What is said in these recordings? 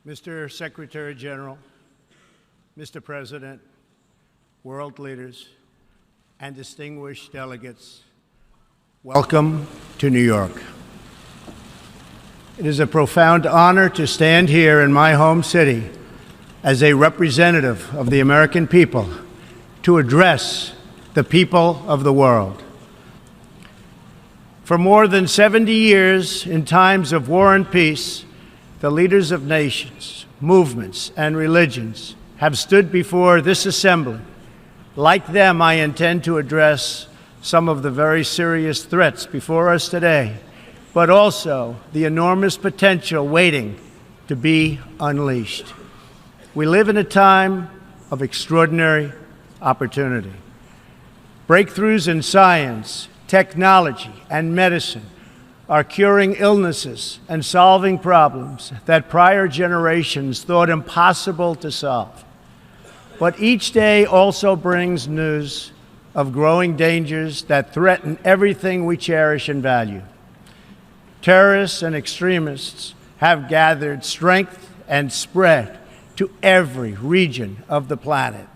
Mr. Secretary General, Mr. President, world leaders, and distinguished delegates, welcome to New York. It is a profound honor to stand here in my home city as a representative of the American people to address the people of the world. For more than 70 years, in times of war and peace, the leaders of nations, movements, and religions have stood before this assembly. Like them, I intend to address some of the very serious threats before us today, but also the enormous potential waiting to be unleashed. We live in a time of extraordinary opportunity. Breakthroughs in science, technology, and medicine are curing illnesses and solving problems that prior generations thought impossible to solve. But each day also brings news of growing dangers that threaten everything we cherish and value. Terrorists and extremists have gathered strength and spread to every region of the planet.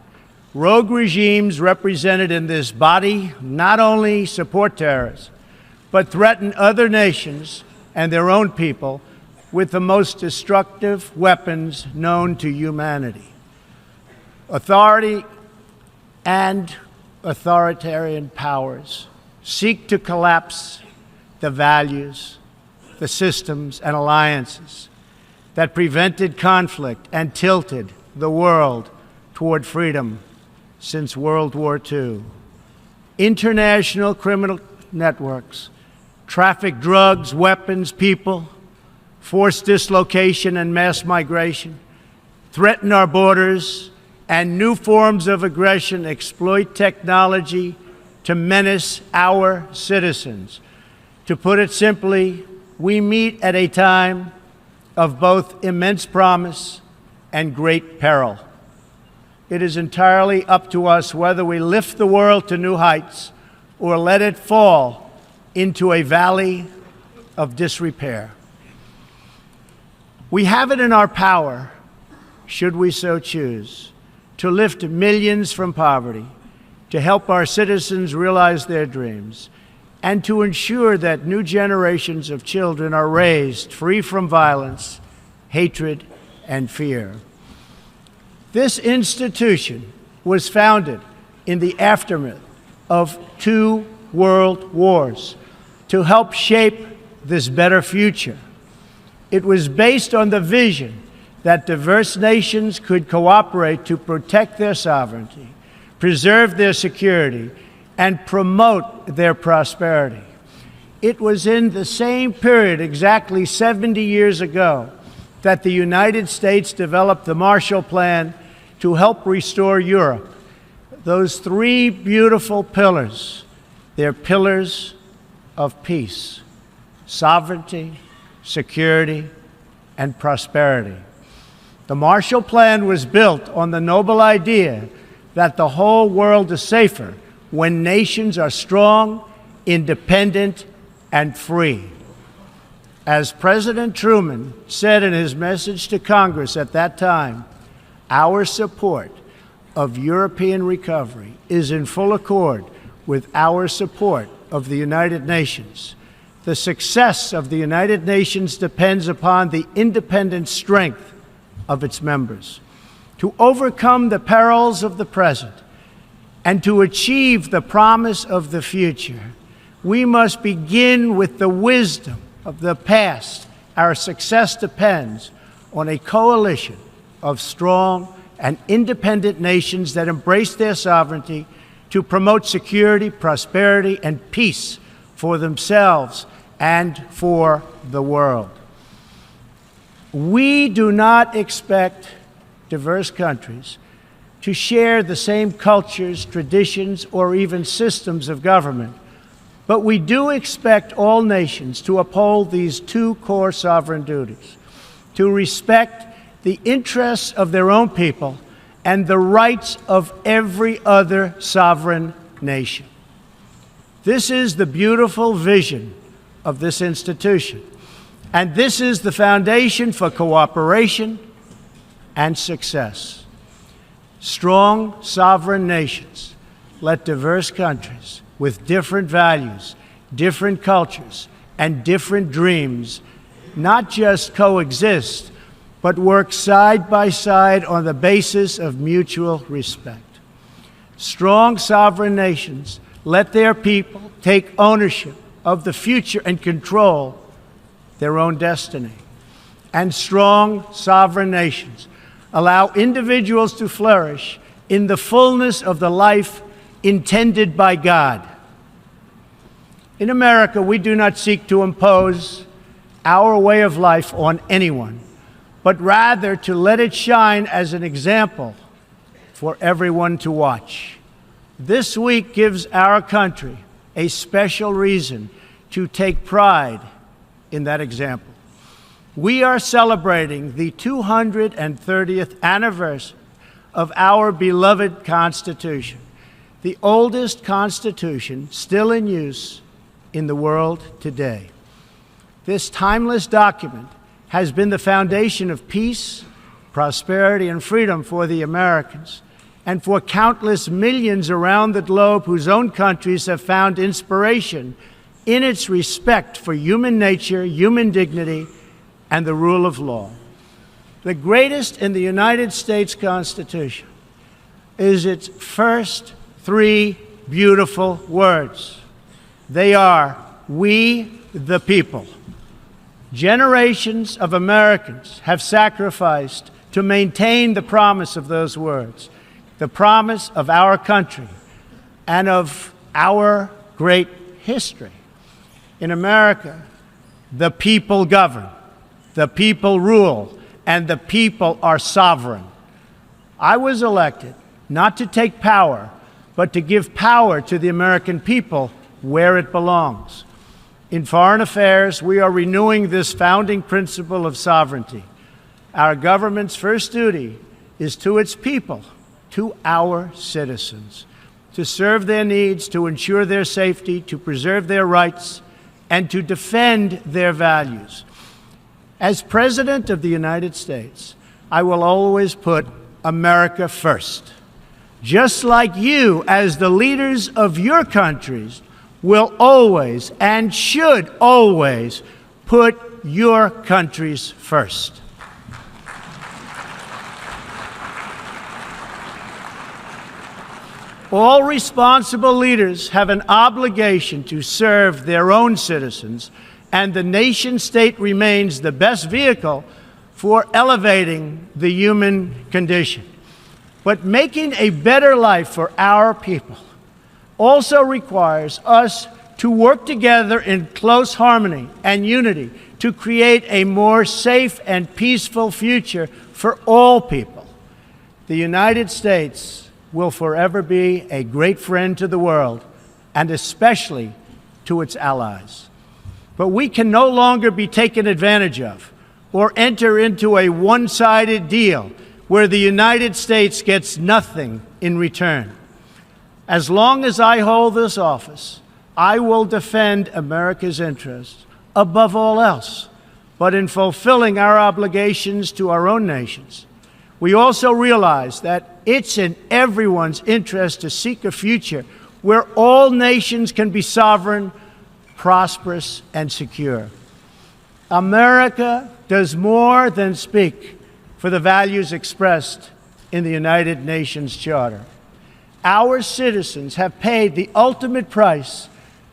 Rogue regimes represented in this body not only support terrorists, but threaten other nations and their own people with the most destructive weapons known to humanity. Authority and authoritarian powers seek to collapse the values, the systems, and alliances that prevented conflict and tilted the world toward freedom since World War II. International criminal networks traffic drugs, weapons, people, forced dislocation and mass migration, threaten our borders, and new forms of aggression exploit technology to menace our citizens. To put it simply, we meet at a time of both immense promise and great peril. It is entirely up to us whether we lift the world to new heights or let it fall into a valley of disrepair. We have it in our power, should we so choose, to lift millions from poverty, to help our citizens realize their dreams, and to ensure that new generations of children are raised free from violence, hatred, and fear. This institution was founded in the aftermath of 2 world wars to help shape this better future. It was based on the vision that diverse nations could cooperate to protect their sovereignty, preserve their security, and promote their prosperity. It was in the same period, exactly 70 years ago, that the United States developed the Marshall Plan to help restore Europe. Those 3 beautiful pillars, they're pillars of peace, sovereignty, security, and prosperity. The Marshall Plan was built on the noble idea that the whole world is safer when nations are strong, independent, and free. As President Truman said in his message to Congress at that time, our support of European recovery is in full accord with our support of the United Nations. The success of the United Nations depends upon the independent strength of its members. To overcome the perils of the present and to achieve the promise of the future, we must begin with the wisdom of the past. Our success depends on a coalition of strong and independent nations that embrace their sovereignty to promote security, prosperity, and peace for themselves and for the world. We do not expect diverse countries to share the same cultures, traditions, or even systems of government, but we do expect all nations to uphold these 2 core sovereign duties: to respect the interests of their own people and the rights of every other sovereign nation. This is the beautiful vision of this institution, and this is the foundation for cooperation and success. Strong, sovereign nations let diverse countries with different values, different cultures, and different dreams not just coexist, but work side by side on the basis of mutual respect. Strong, sovereign nations let their people take ownership of the future and control their own destiny. And strong, sovereign nations allow individuals to flourish in the fullness of the life intended by God. In America, we do not seek to impose our way of life on anyone, but rather to let it shine as an example for everyone to watch. This week gives our country a special reason to take pride in that example. We are celebrating the 230th anniversary of our beloved Constitution, the oldest Constitution still in use in the world today. This timeless document has been the foundation of peace, prosperity, and freedom for the Americans, and for countless millions around the globe whose own countries have found inspiration in its respect for human nature, human dignity, and the rule of law. The greatest in the United States Constitution is its first three beautiful words. They are, "We the people." Generations of Americans have sacrificed to maintain the promise of those words, the promise of our country and of our great history. In America, the people govern, the people rule, and the people are sovereign. I was elected not to take power, but to give power to the American people where it belongs. In foreign affairs, we are renewing this founding principle of sovereignty. Our government's first duty is to its people, to our citizens, to serve their needs, to ensure their safety, to preserve their rights, and to defend their values. As President of the United States, I will always put America first, just like you, as the leaders of your countries, will always and should always put your countries first. All responsible leaders have an obligation to serve their own citizens, and the nation-state remains the best vehicle for elevating the human condition. But making a better life for our people also requires us to work together in close harmony and unity to create a more safe and peaceful future for all people. The United States will forever be a great friend to the world, and especially to its allies. But we can no longer be taken advantage of or enter into a one-sided deal where the United States gets nothing in return. As long as I hold this office, I will defend America's interests above all else. But in fulfilling our obligations to our own nations, we also realize that it's in everyone's interest to seek a future where all nations can be sovereign, prosperous, and secure. America does more than speak for the values expressed in the United Nations Charter. Our citizens have paid the ultimate price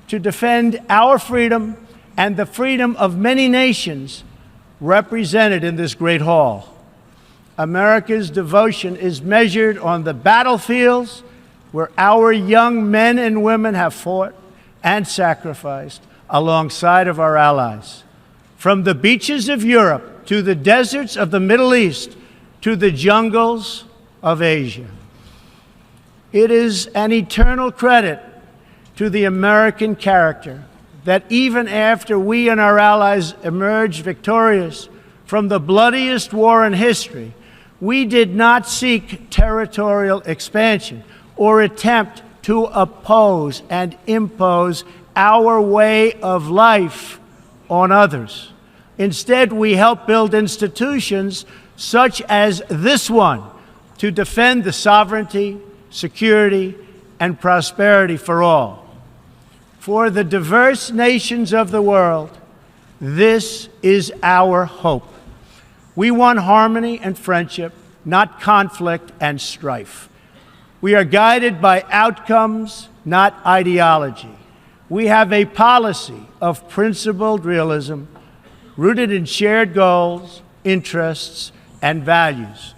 to defend our freedom and the freedom of many nations represented in this great hall. America's devotion is measured on the battlefields where our young men and women have fought and sacrificed alongside of our allies. From the beaches of Europe to the deserts of the Middle East to the jungles of Asia. It is an eternal credit to the American character that even after we and our allies emerged victorious from the bloodiest war in history, we did not seek territorial expansion or attempt to oppose and impose our way of life on others. Instead, we help build institutions such as this one to defend the sovereignty, security, and prosperity for all. For the diverse nations of the world, this is our hope. We want harmony and friendship, not conflict and strife. We are guided by outcomes, not ideology. We have a policy of principled realism rooted in shared goals, interests, and values.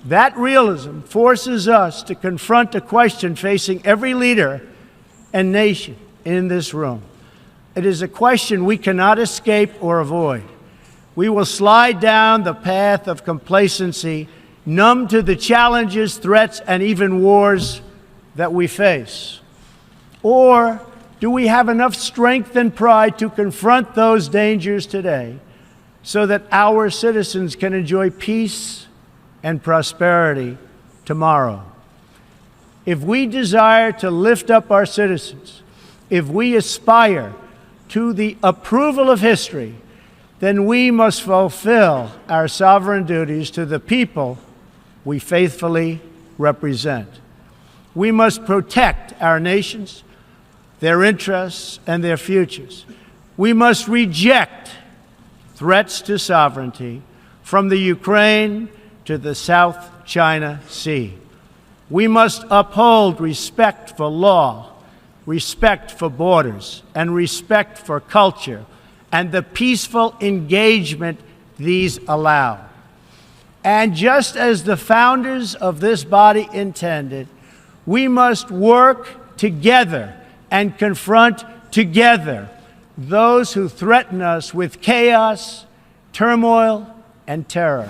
That realism forces us to confront a question facing every leader and nation in this room. It is a question we cannot escape or avoid. We will slide down the path of complacency, numb to the challenges, threats, and even wars that we face. Or do we have enough strength and pride to confront those dangers today so that our citizens can enjoy peace and prosperity tomorrow? If we desire to lift up our citizens, if we aspire to the approval of history, then we must fulfill our sovereign duties to the people we faithfully represent. We must protect our nations, their interests, and their futures. We must reject threats to sovereignty from the Ukraine to the South China Sea. We must uphold respect for law, respect for borders, and respect for culture, and the peaceful engagement these allow. And just as the founders of this body intended, we must work together and confront together those who threaten us with chaos, turmoil, and terror.